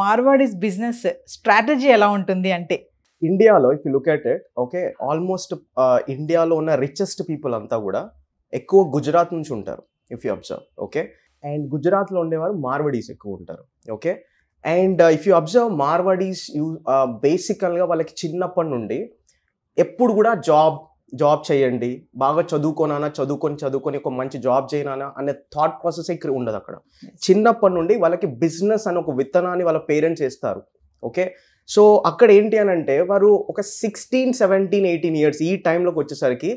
Marwadis business strategy ఎలా ఉంటుంది అంటే? ఇండియాలో if you look at it, okay, almost ఇండియాలో ఉన్న రిచెస్ట్ పీపుల్ అంతా కూడా ఎక్కువ గుజరాత్ నుంచి ఉంటారు if you observe, okay. And గుజరాత్లో ఉండేవారు మార్వడీస్ ఎక్కువ ఉంటారు, okay. And if you observe Marwadis బేసికల్గా వాళ్ళకి చిన్నప్పటి నుండి ఎప్పుడు కూడా జాబ్ చేయండి, బాగా చదువుకొని ఒక మంచి జాబ్ చేయనా అనే థాట్ ప్రాసెస్ ఇక్కడ ఉండదు. అక్కడ చిన్నప్పటి నుండి వాళ్ళకి బిజినెస్ అని ఒక విత్తనాన్ని వాళ్ళ పేరెంట్స్ వేస్తారు, ఓకే. సో అక్కడ ఏంటి అని అంటే వారు ఒక 16, 17, 18 ఇయర్స్ ఈ టైంలోకి వచ్చేసరికి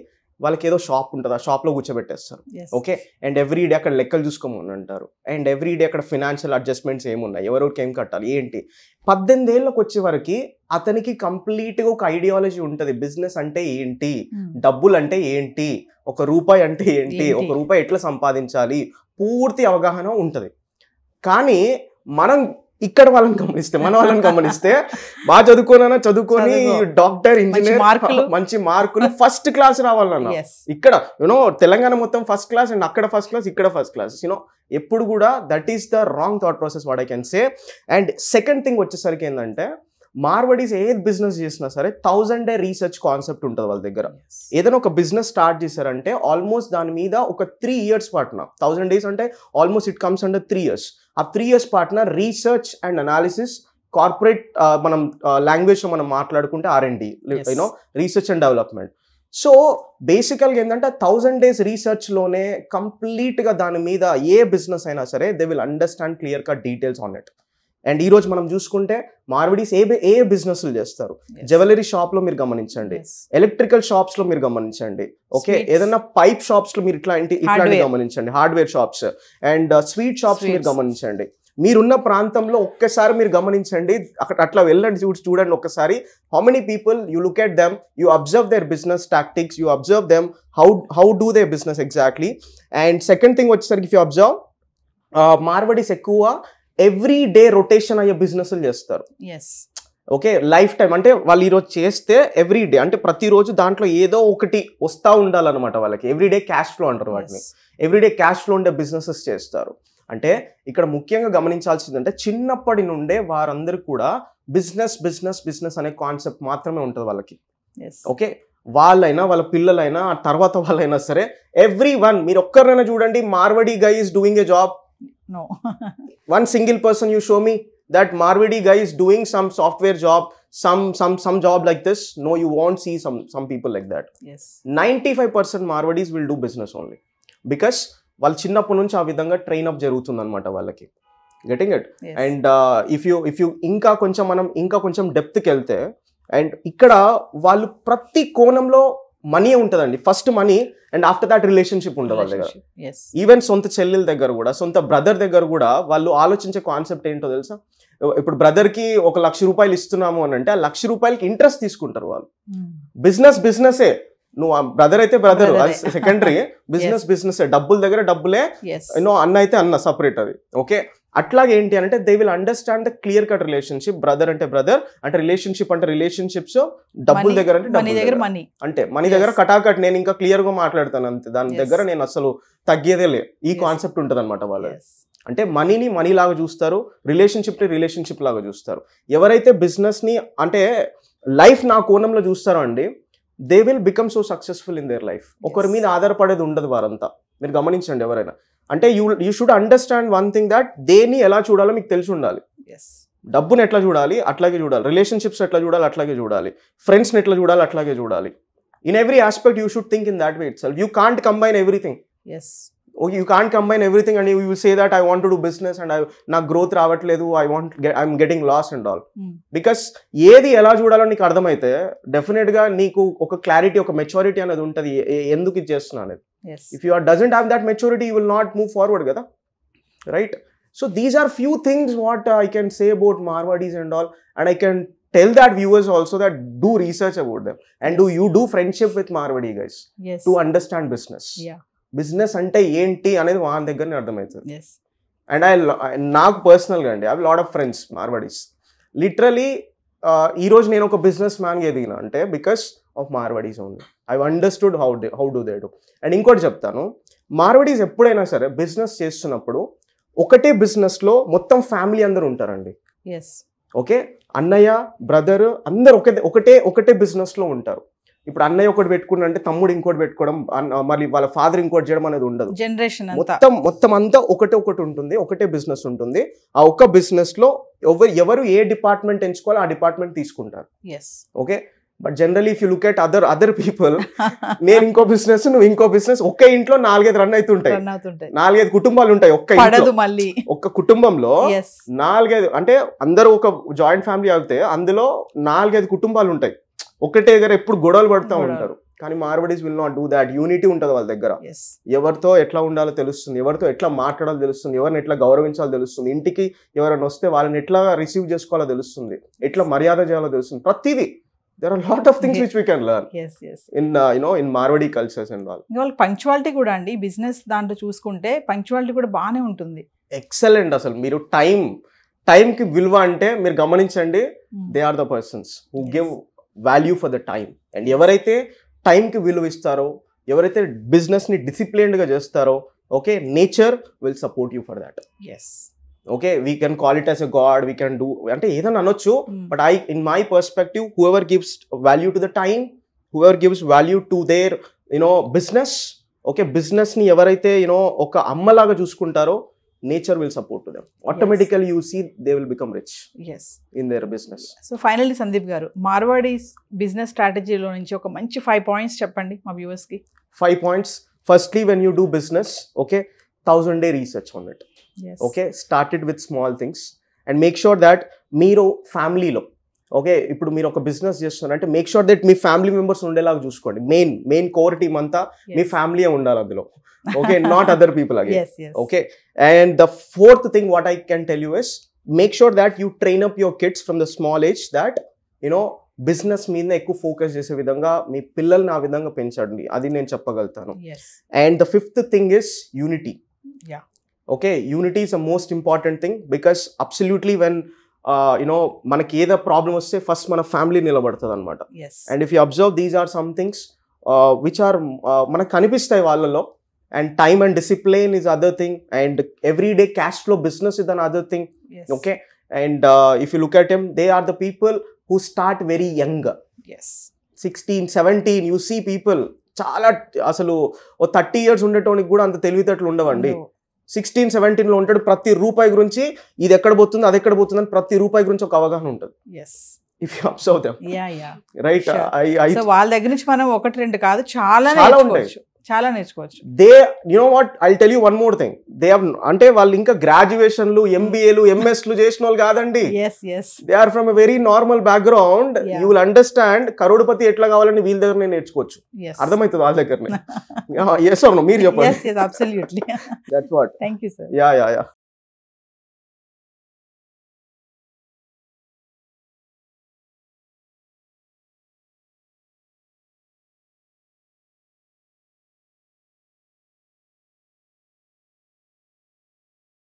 వాళ్ళకి ఏదో షాప్ ఉంటుంది, ఆ షాప్లో కూర్చోబెట్టేస్తారు, ఓకే. అండ్ ఎవ్రీడే అక్కడ లెక్కలు చూసుకోమని అంటారు. అండ్ ఎవ్రీడే అక్కడ ఫినాన్షియల్ అడ్జస్ట్మెంట్స్ ఏమున్నాయి, ఎవరెవరికి ఏం కట్టాలి ఏంటి. 18 ఏళ్ళకి వచ్చే వరకు అతనికి కంప్లీట్గా ఒక ఐడియాలజీ ఉంటుంది. బిజినెస్ అంటే ఏంటి, డబ్బులు అంటే ఏంటి, ఒక రూపాయి అంటే ఏంటి, ఒక రూపాయి ఎట్లా సంపాదించాలి, పూర్తి అవగాహన ఉంటుంది. కానీ ఇక్కడ వాళ్ళని గమనిస్తే బాగా చదువుకొని డాక్టర్, ఇంజనీర్, మంచి మార్కులు, ఫస్ట్ క్లాస్ రావాలన్నా. ఇక్కడ తెలంగాణ మొత్తం ఫస్ట్ క్లాస్, అండ్ అక్కడ ఫస్ట్ క్లాస్, ఇక్కడ ఫస్ట్ క్లాస్. ఎప్పుడు కూడా that is the wrong thought process what I can say. And second thing వచ్చేసరికి ఏంటంటే మార్వడీస్ ఏది బిజినెస్ చేసినా సరే 1000 day రీసెర్చ్ కాన్సెప్ట్ ఉంటుంది వాళ్ళ దగ్గర. ఏదైనా ఒక బిజినెస్ స్టార్ట్ చేశారంటే ఆల్మోస్ట్ దాని మీద ఒక 3 years పాటున, 1000 days అంటే almost it comes under 3 years. ఆ 3 years పాటున రీసెర్చ్ అండ్ అనాలిసిస్, కార్పొరేట్ మనం లాంగ్వేజ్లో మనం మాట్లాడుకుంటే R&D, research and development. So బేసికల్గా ఏంటంటే 1000 days రీసెర్చ్లోనే కంప్లీట్గా దాని మీద ఏ బిజినెస్ అయినా సరే they will understand clear cut details on it. And ఈ రోజు మనం చూసుకుంటే మార్వడీస్ ఏ బిజినెస్లు చేస్తారు. జ్యువెలరీ షాప్ లో మీరు గమనించండి, ఎలక్ట్రికల్ షాప్స్ లో మీరు గమనించండి, ఓకే. ఏదైనా పైప్ షాప్స్ లో మీరు ఇట్లాంటి గమనించండి, hardware shops and sweet shops మీరు గమనించండి. మీరున్న ప్రాంతంలో ఒక్కసారి మీరు గమనించండి, అక్కడ అట్లా వెళ్ళండి, చూడండి ఒక్కసారి. How many people you look at them, you observe their business tactics, you observe them how do their business exactly. And second thing వచ్చేసరికి ఇఫ్ యూ అబ్జర్వ్ మార్వడీస్ ఎక్కువ ఎవ్రీ డే రొటేషన్ అయ్యే బిజినెస్లు చేస్తారు, ఓకే. లైఫ్ టైం అంటే వాళ్ళు ఈరోజు చేస్తే every day అంటే ప్రతిరోజు దాంట్లో ఏదో ఒకటి వస్తూ ఉండాలన్నమాట వాళ్ళకి. ఎవ్రీడే క్యాష్ ఫ్లో అంటారు వాటిని. ఎవ్రీడే క్యాష్ ఫ్లో ఉండే బిజినెసెస్ చేస్తారు. అంటే ఇక్కడ ముఖ్యంగా గమనించాల్సిందంటే చిన్నప్పటి నుండే వారందరూ కూడా బిజినెస్ అనే కాన్సెప్ట్ మాత్రమే ఉంటుంది వాళ్ళకి, ఓకే. వాళ్ళైనా వాళ్ళ పిల్లలైనా తర్వాత వాళ్ళైనా సరే ఎవ్రీ వన్, మీరు ఒక్కరైనా చూడండి Marwadi guy is doing a job. No. One single person you show me that Marwadi guy is doing some software job, some job like this. No, you won't see some people like that. 95% Marwadis will do business only because వాళ్ళు చిన్నప్పటి నుంచి ఆ విధంగా train up జరుగుతుంది అనమాట వాళ్ళకి. Getting it. And if you ఇంకా కొంచెం డెప్త్కి వెళ్తే, అండ్ ఇక్కడ వాళ్ళు ప్రతి కోణంలో మనీ ఉంటుందండి. First money, and after that relationship ఉంటుంది వాళ్ళ దగ్గర. ఈవెన్ సొంత చెల్లెల దగ్గర కూడా, సొంత బ్రదర్ దగ్గర కూడా వాళ్ళు ఆలోచించే కాన్సెప్ట్ ఏంటో తెలుసా? ఇప్పుడు బ్రదర్కి 1,00,000 రూపాయలు ఇస్తున్నాము అని అంటే ఆ 1,00,000 రూపాయలకి ఇంట్రెస్ట్ తీసుకుంటారు వాళ్ళు. బిజినెస్సే, నువ్వు బ్రదర్ అయితే బ్రదర్, సెకండరీ. బిజినెస్ డబ్బుల దగ్గర డబ్బులే, అన్న అయితే అన్న, సపరేట్ అది, ఓకే. అట్లాగే ఏంటి అంటే they will understand the clear cut relationship. Brother అంటే రిలేషన్షిప్ అంటే రిలేషన్షిప్స్, డబ్బుల దగ్గర అంటే మనీ దగ్గర కటాకట్. నేను ఇంకా క్లియర్ గా మాట్లాడతాను అంతే, దాని దగ్గర నేను అసలు తగ్గేదే లే. ఈ కాన్సెప్ట్ ఉంటుంది అనమాట వాళ్ళది. అంటే మనీని మనీ లాగా చూస్తారు, రిలేషన్షిప్ లాగా చూస్తారు. ఎవరైతే బిజినెస్ ని అంటే లైఫ్ నా కోణంలో చూస్తారో అండి, they will become so successful in their life. ఒకరి మీద ఆధారపడేది ఉండదు వారంతా. మీరు గమనించండి ఎవరైనా. అంటే you should understand one thing, that దేన్ని ఎలా చూడాలో మీకు తెలిసి ఉండాలి. డబ్బుని ఎట్లా చూడాలి అట్లాగే చూడాలి, రిలేషన్షిప్స్ ఎట్లా చూడాలి అట్లాగే చూడాలి, ఫ్రెండ్స్ని ఎట్లా చూడాలి అట్లాగే చూడాలి. In every aspect you should think in that way it self. You can't combine everything. You can't combine everything and you will say that I want to do business and నా గ్రోత్ రావట్లేదు, I'm getting lost and all. Because ఏది ఎలా చూడాలో నీకు అర్థమైతే డెఫినెట్గా నీకు ఒక క్లారిటీ, ఒక మెచ్యూరిటీ అనేది ఉంటుంది ఎందుకు ఇది చేస్తున్నా అనేది. If you doesn't have that maturity, you will not move forward కదా, right? So these are few things what I can say about Marwadis and all, and I can tell that viewers also that do research about them and do friendship with Marwadi guys to understand business. Business అంటే ఏంటి అనేది వాళ్ళ దగ్గరనే అర్థమవుతుంది. And నాకు పర్సనల్గా అండి, I have lot of friends Marwadis. Literally ఈరోజు నేను ఒక బిజినెస్ మ్యాన్గా ఎదిగిన అంటే because of Marwadis only. I understood how do they do. And ఇంకోటి చెప్తాను, మార్వడీస్ ఎప్పుడైనా సరే బిజినెస్ చేస్తున్నప్పుడు ఒకటే బిజినెస్లో మొత్తం ఫ్యామిలీ అందరూ ఉంటారండి. ఎస్ ఓకే, అన్నయ్య బ్రదర్ అందరు ఒకటే బిజినెస్ లో ఉంటారు. ఇప్పుడు అన్నయ్య ఒకటి పెట్టుకున్నా అంటే తమ్ముడు ఇంకోటి పెట్టుకోవడం, మళ్ళీ వాళ్ళ ఫాదర్ ఇంకోటి చేయడం అనేది ఉండదు. జనరేషన్ మొత్తం అంతా ఒకటి ఉంటుంది, ఒకటే బిజినెస్ ఉంటుంది. ఆ ఒక్క బిజినెస్ లో ఎవరు ఏ డిపార్ట్మెంట్ ఎంచుకోవాలో ఆ డిపార్ట్మెంట్ తీసుకుంటారు. Okay, but generally if you look at other people, నేను ఇంకో బిజినెస్ నువ్వు ఇంకో బిజినెస్, ఒక్క ఇంట్లో 4-5 రన్ అవుతుంటాయి, 4-5 కుటుంబాలు ఉంటాయి ఒక్క కుటుంబంలో 4-5, అంటే అందరూ ఒక జాయింట్ ఫ్యామిలీ అవుతే అందులో 4-5 కుటుంబాలు ఉంటాయి, ఒకటే దగ్గర ఎప్పుడు గొడవలు పడుతూ ఉంటారు. కానీ Marwadis will not do that. Unity ఉంటుంది వాళ్ళ దగ్గర. ఎవరితో ఎట్లా ఉండాలో తెలుస్తుంది, ఎవరితో ఎట్లా మాట్లాడాలో తెలుస్తుంది, ఎవరిని ఎట్లా గౌరవించాలో తెలుస్తుంది, ఇంటికి ఎవరైనా వస్తే వాళ్ళని ఎట్లా రిసీవ్ చేసుకోవాలో తెలుస్తుంది, ఎట్లా మర్యాద చేయాలో తెలుస్తుంది. ప్రతిదీ there are a lot of things which we can learn in Marwadi cultures and all. వాళ్ళకి పంక్చువాలిటీ కూడా అండి, బిజినెస్ దాంట్లో చూసుకుంటే పంక్చువాలిటీ కూడా బాగానే ఉంటుంది. ఎక్సలెంట్. అసలు మీరు టైంకి విలువ అంటే మీరు గమనించండి, they are the persons who give value for the time. And ఎవరైతే టైంకి విలువ ఇస్తారో, ఎవరైతే బిజినెస్ ని డిసిప్లిన్డ్ గా చేస్తారో, okay, nature will support you for that. Okay, we can call it as a God, we can do అంటే ఏదైనా అనొచ్చు. But in my perspective, whoever gives value to the time, whoever gives value to their business, okay, business ని ఎవరైతే ఒక అమ్మలాగా చూసుకుంటారో, nature will support to them. Automatically you see they will become rich in their business. So finally Sandeep garu, Marwadi's business strategy lo nunchi oka manchi 5 points cheppandi ma viewers ki. 5 points. Firstly, when you do business, okay, 1000-day research on it. Okay, start it with small things and make sure that మీరు family లో, okay, ఇప్పుడు మీరు ఒక business చేస్తున్నారంటే make sure that me family members ఉండేలాగా చూసుకోండి. Main core team అంతా మీ family ఉండాలి అందులో. Okay, not other people again. Okay, and the fourth thing what I can tell you is make sure that you train up your kids from the small age that business మీద ఎక్కువ focus చేసే విధంగా మీ పిల్లల్ని ఆ విధంగా పెంచండి. అది నేను చెప్పగలుగుతాను. And the fifth thing is unity. Okay, unity is the most important thing because absolutely when మనకి ఏదో ప్రాబ్లం వస్తే ఫస్ట్ మన ఫ్యామిలీ నిలబడుతుంది అనమాట. And if you observe these are some things which are మనకు కనిపిస్తాయి వాళ్ళలో. And time and discipline is other thing, and everyday cash flow business is another thing. Okay, and if you look at them, they are the people who start very young. 16, 17, you see people చాలా అసలు 30 years ఉండేటోనికి కూడా అంత తెలివితేటలు ఉండవండి. 16, 17 లో ఉంటాడు. ప్రతి రూపాయి గురించి ఇది ఎక్కడ పోతుంది, అది ఎక్కడ పోతుంది అని ప్రతి రూపాయి గురించి ఒక అవగాహన ఉంటుంది. If you observe them, right? So వాళ్ళ దగ్గర నుంచి మనం 1-2 కాదు, చాలా నేర్చుకోవచ్చు. They what, I'll tell you one more thing. They have, అంటే వాళ్ళు ఇంకా గ్రాడ్యుయేషన్లు, MBAలు, MSలు చేసిన వాళ్ళు కాదండి. They are from a very normal background. You will understand కరోడుపతి ఎట్లా కావాలని వీళ్ళ దగ్గరనే నేర్చుకోవచ్చు. అర్థమవుతుంది వాళ్ళ దగ్గరనే. Yes or no? మీరు చెప్పండి. Yes, absolutely. That's what. Thank you, sir. Yeah.